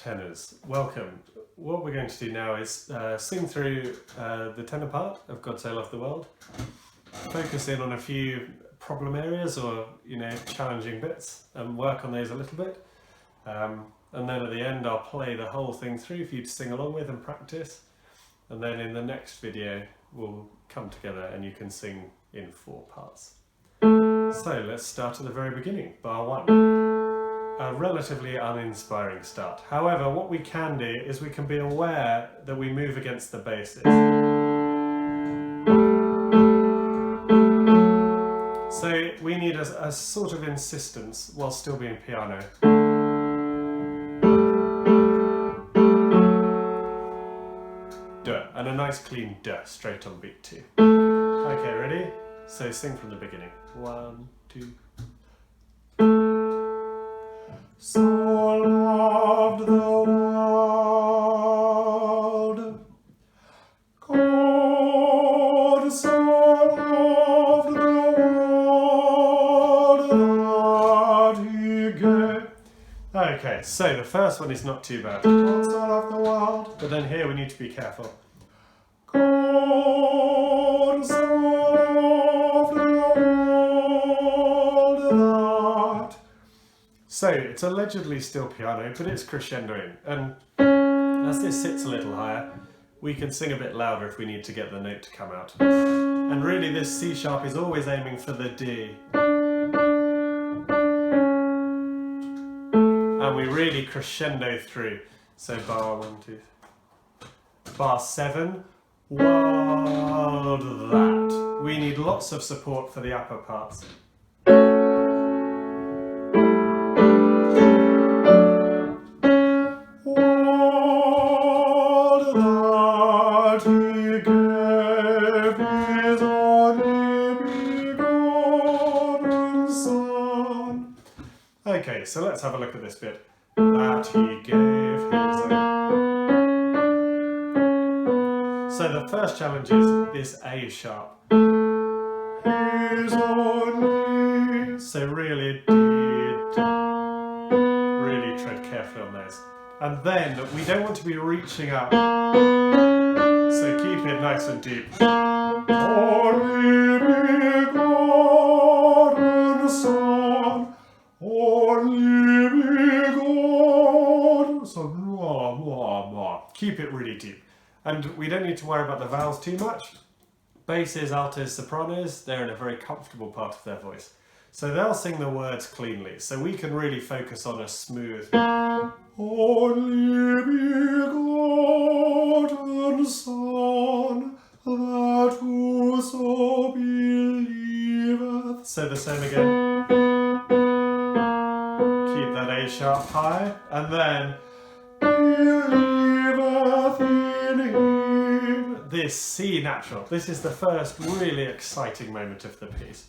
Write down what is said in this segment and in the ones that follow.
tenors, welcome. What we're going to do now is sing through the tenor part of God So Loved the World, focus in on a few problem areas or challenging bits and work on those a little bit, and then at the end I'll play the whole thing through for you to sing along with and practice, and then in the next video we'll come together and you can sing in 4 parts. So let's start at the very beginning, bar 1. A relatively uninspiring start. However, what we can do is we can be aware that we move against the basses. So we need a sort of insistence while still being piano. Duh, and a nice clean duh straight on beat too. Okay, ready? So sing from the beginning. 1, 2. So loved the world, God so loved the world that he gave. Okay, so the first one is not too bad. God so loved the world, but then here we need to be careful. God so loved the world that. So it's allegedly still piano, but it's crescendoing, and as this sits a little higher, we can sing a bit louder if we need to get the note to come out. And really this C sharp is always aiming for the D. And we really crescendo through. So bar 1, 2, bar 7, world that. We need lots of support for the upper parts. Okay, so let's have a look at this bit. That he gave his own. So the first challenge is this A sharp. His only. So really, really tread carefully on those. And then we don't want to be reaching up. So keep it nice and deep. Only begotten Son. Only begotten Son. Keep it really deep. And we don't need to worry about the vowels too much. Basses, altos, sopranos, they're in a very comfortable part of their voice. So they'll sing the words cleanly. So we can really focus on a smooth. Only begotten Son, that whoso believeth. So the same again. Keep that A sharp high, and then believeth in him. This C natural. This is the first really exciting moment of the piece.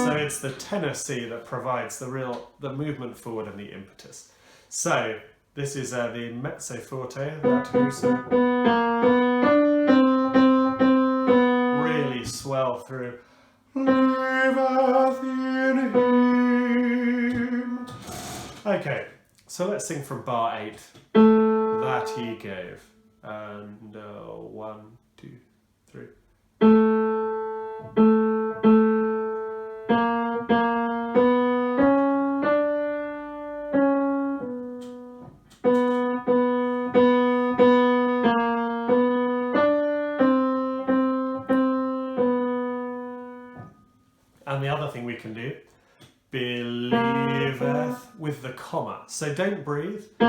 So it's the tenor C that provides the movement forward and the impetus. So this is the mezzo forte, that whoso really swell through. Believeth in him. Okay, so let's sing from bar 8. That he gave. And 1, 2, 3. And the other thing we can do, believeth with the comma. So don't breathe. We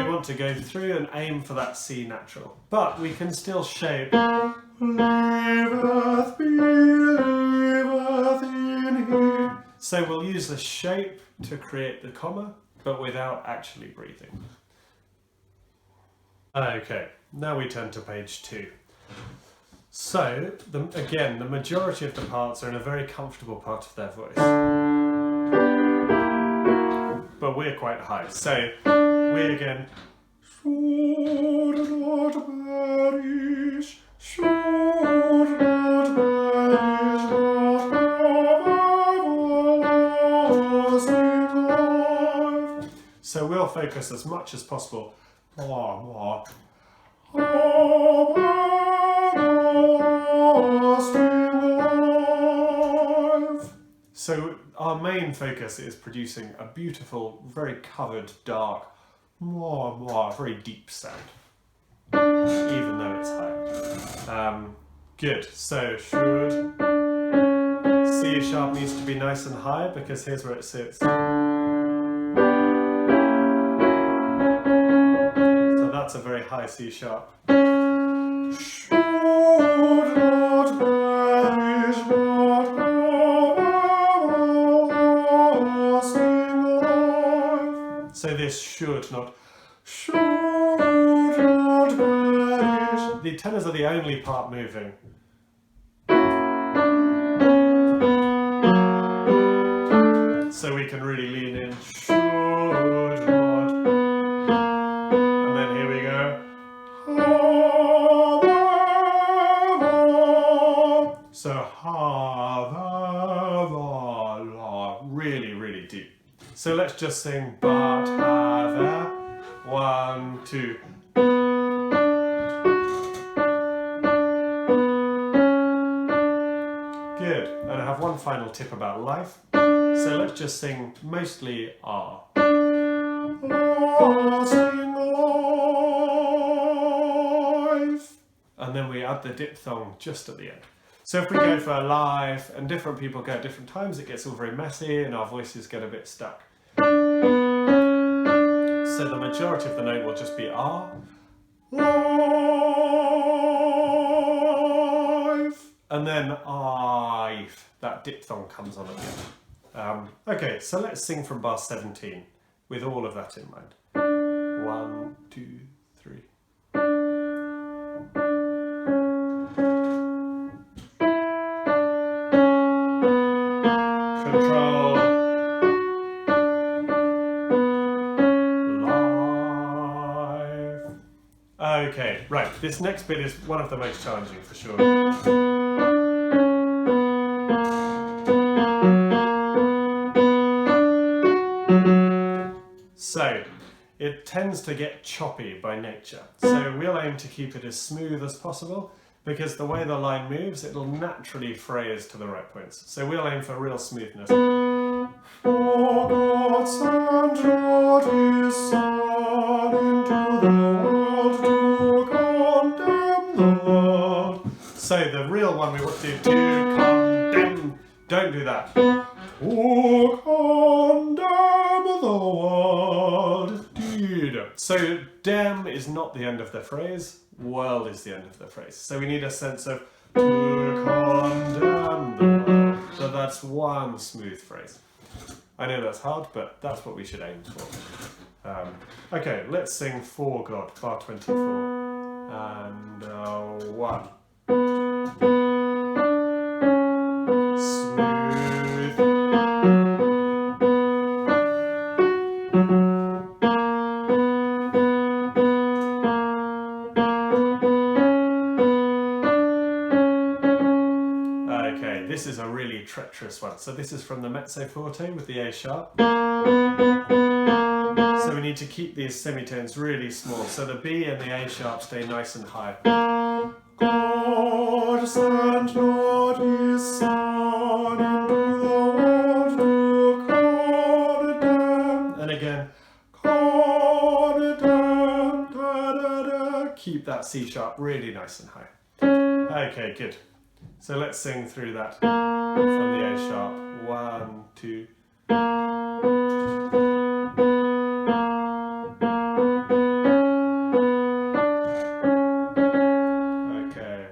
want to go through and aim for that C natural. But we can still shape. Believeth, believeth in him. So we'll use the shape to create the comma, but without actually breathing. Okay, now we turn to page 2. So, again, the majority of the parts are in a very comfortable part of their voice. But we're quite high. So, we again. Should not perish, should not perish, not focus as much as possible. So our main focus is producing a beautiful, very covered, dark, very deep sound, even though it's high. Good, so should, C sharp needs to be nice and high because here's where it sits. So that's a very high C sharp. So this should not vanish. The tenors are the only part moving. So we can really lean in. Should not. And then here we go. So really, really deep. So let's just sing but have a 1, 2. Good. And I have one final tip about life. So let's just sing mostly R. Sing life. And then we add the diphthong just at the end. So if we go for live and different people go at different times, it gets all very messy and our voices get a bit stuck. So the majority of the note will just be R. Live. And then I. That diphthong comes on at the end. Okay, so let's sing from bar 17 with all of that in mind. 1, 2, 3. Control. Live. Okay, right, this next bit is one of the most challenging for sure. So, it tends to get choppy by nature, so we'll aim to keep it as smooth as possible because the way the line moves, it'll naturally phrase to the right points. So we'll aim for real smoothness. For God sent not his Son into the world to condemn the world. So the real one we want to do, condemn, don't do that. To condemn the world. So dem is not the end of the phrase, world is the end of the phrase. So we need a sense of to condemn the world. So that's one smooth phrase. I know that's hard, but that's what we should aim for. Okay, let's sing For God, bar 24. And 1. Smooth. Okay, this is a really treacherous one. So this is from the mezzo forte with the A sharp. So we need to keep these semitones really small. So the B and the A sharp stay nice and high. God sent not his Son into the world to condemn. And again, condemn, da, da, da. Keep that C sharp really nice and high. Okay, good. So let's sing through that from the A sharp. 1, 2. Okay.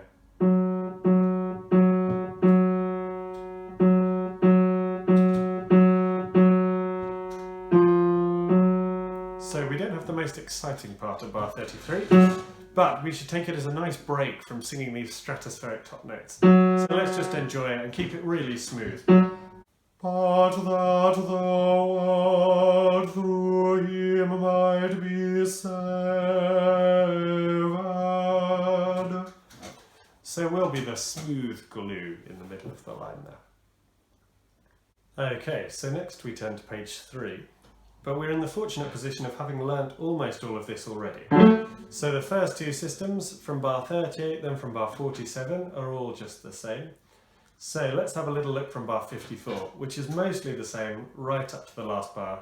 So we don't have the most exciting part of bar 33. But we should take it as a nice break from singing these stratospheric top notes. So let's just enjoy it and keep it really smooth. But that the world through him might be saved. So we'll be the smooth glue in the middle of the line now. Okay, so next we turn to page 3. but we're in the fortunate position of having learnt almost all of this already. So the first two systems from bar 38, then from bar 47, are all just the same. So let's have a little look from bar 54, which is mostly the same right up to the last bar.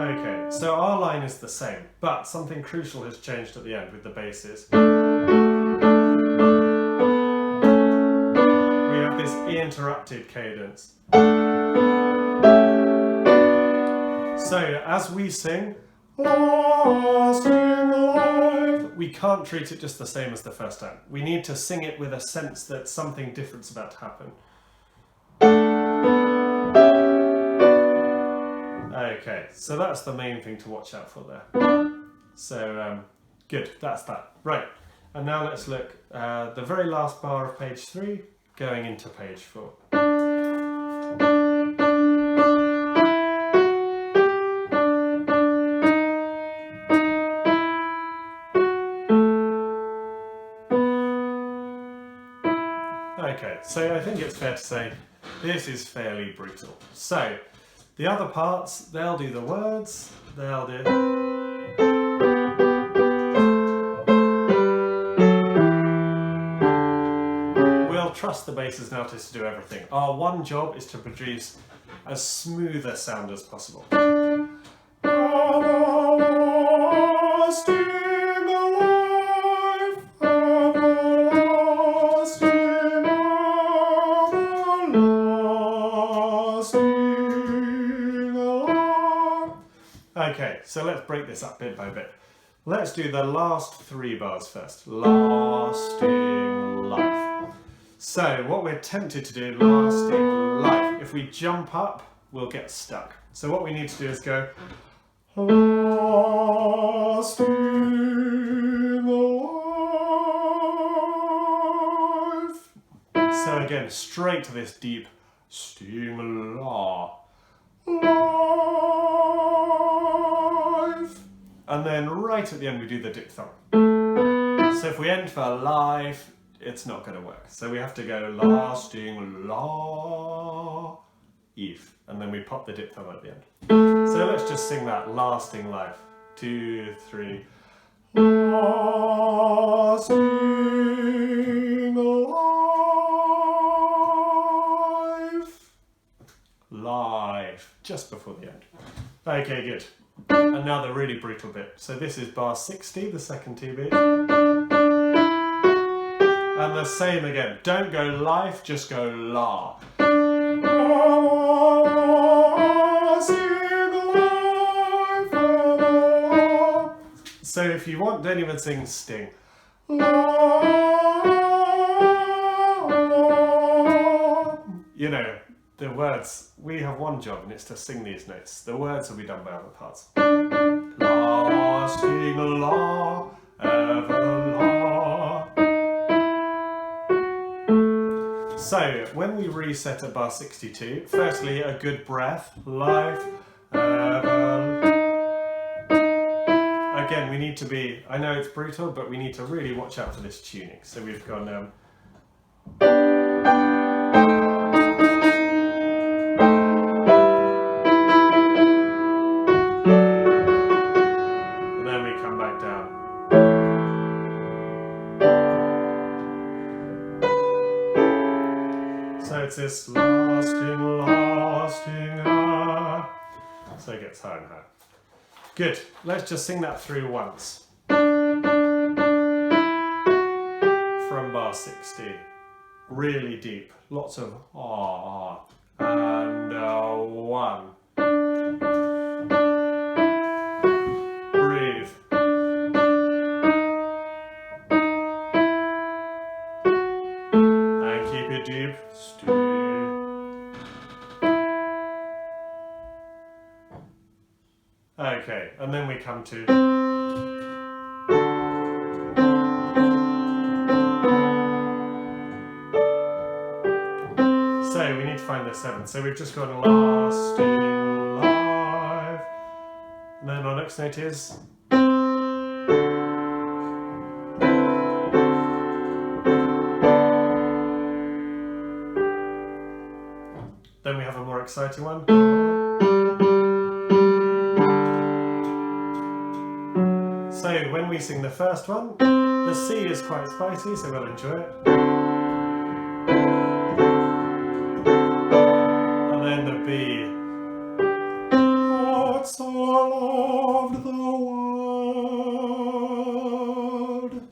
Okay, so our line is the same, but something crucial has changed at the end with the basses. We have this interrupted cadence. So as we sing, "Lost in life," we can't treat it just the same as the first time. We need to sing it with a sense that something different's about to happen. Okay, so that's the main thing to watch out for there. So, good, that's that. Right, and now let's look at the very last bar of page 3, going into page 4. Okay, so I think it's fair to say this is fairly brutal. So, the other parts, they'll do the words, they'll do... We'll trust the basses and altos to do everything. Our one job is to produce as smooth a sound as possible. Okay, so let's break this up bit by bit. Let's do the last 3 bars first. Lasting life. So what we're tempted to do, lasting life. If we jump up, we'll get stuck. So what we need to do is go lasting life. So again, straight to this deep sting la. And then right at the end we do the diphthong. So if we end for life, it's not going to work. So we have to go lasting la if, and then we pop the diphthong at the end. So let's just sing that lasting life. 2, 3. Lasting life. Life. Just before the end. Okay, good. And now the really brutal bit. So this is bar 60, the second 2 beat. And the same again. Don't go life, just go la. So if you want, don't even sing sting. You know, the words, we have one job and it's to sing these notes. The words will be done by other parts. La, sing la, ever la. So, when we reset at bar 62, firstly a good breath, life, again we need to be, I know it's brutal, but we need to really watch out for this tuning. So we've gone it's this lasting, so it gets higher and higher. Good, let's just sing that through once. From bar 60, really deep, lots of ah, and 1. Breathe. And keep it deep. Okay, and then we come to so we need to find the 7th. So we've just gone lasting life. And then our next note is exciting one. So when we sing the first one, the C is quite spicy, so we'll enjoy it. And then the B. God so loved the world.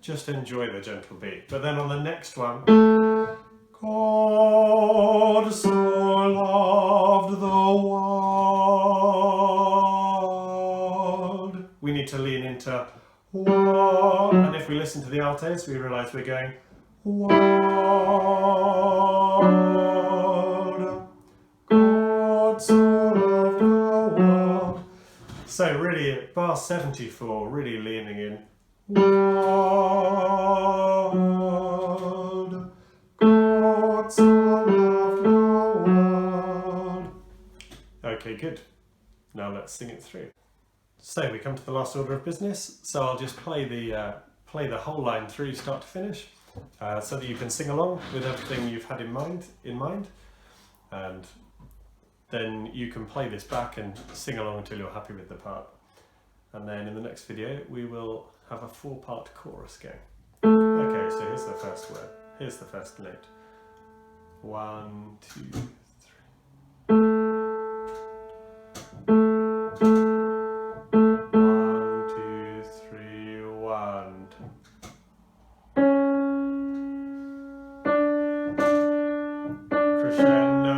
Just enjoy the gentle B. But then on the next one, God so loved the world. We need to lean into world. And if we listen to the altos, we realise we're going world. God so loved the world. So really at bar 74, really leaning in. World. God so loved the world. Okay, good. Now let's sing it through. So we come to the last order of business. So I'll just play the whole line through, start to finish, so that you can sing along with everything you've had in mind, and then you can play this back and sing along until you're happy with the part. And then in the next video we will have a 4-part chorus going. Okay, so here's the first word. Here's the first note. 1, 2, 3. 1, 2, 3, 1. Crescendo.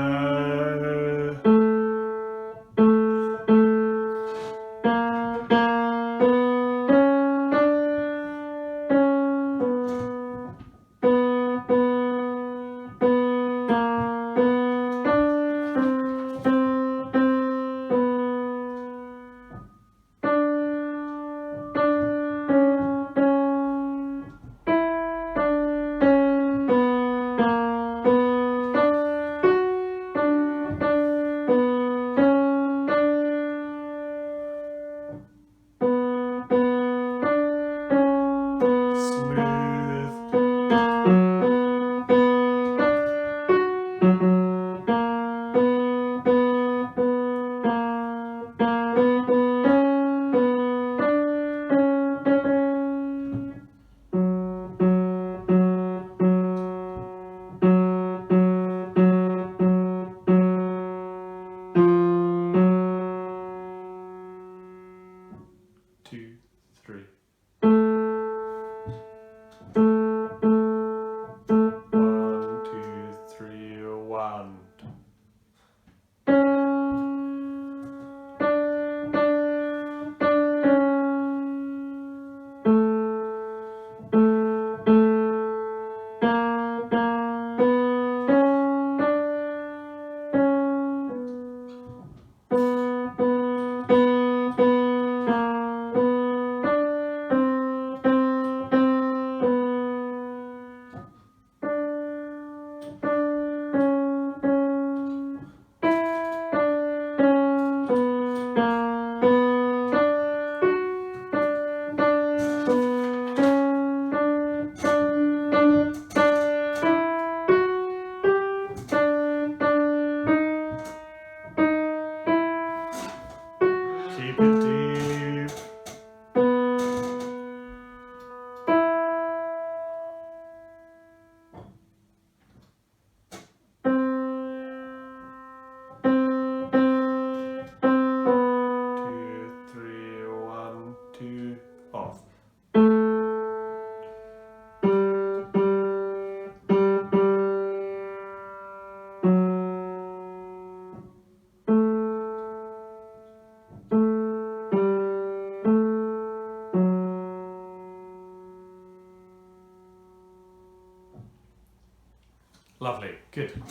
Lovely, good.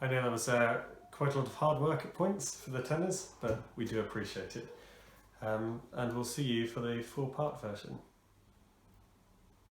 I know that was quite a lot of hard work at points for the tenors, but we do appreciate it. And we'll see you for the 4-part version.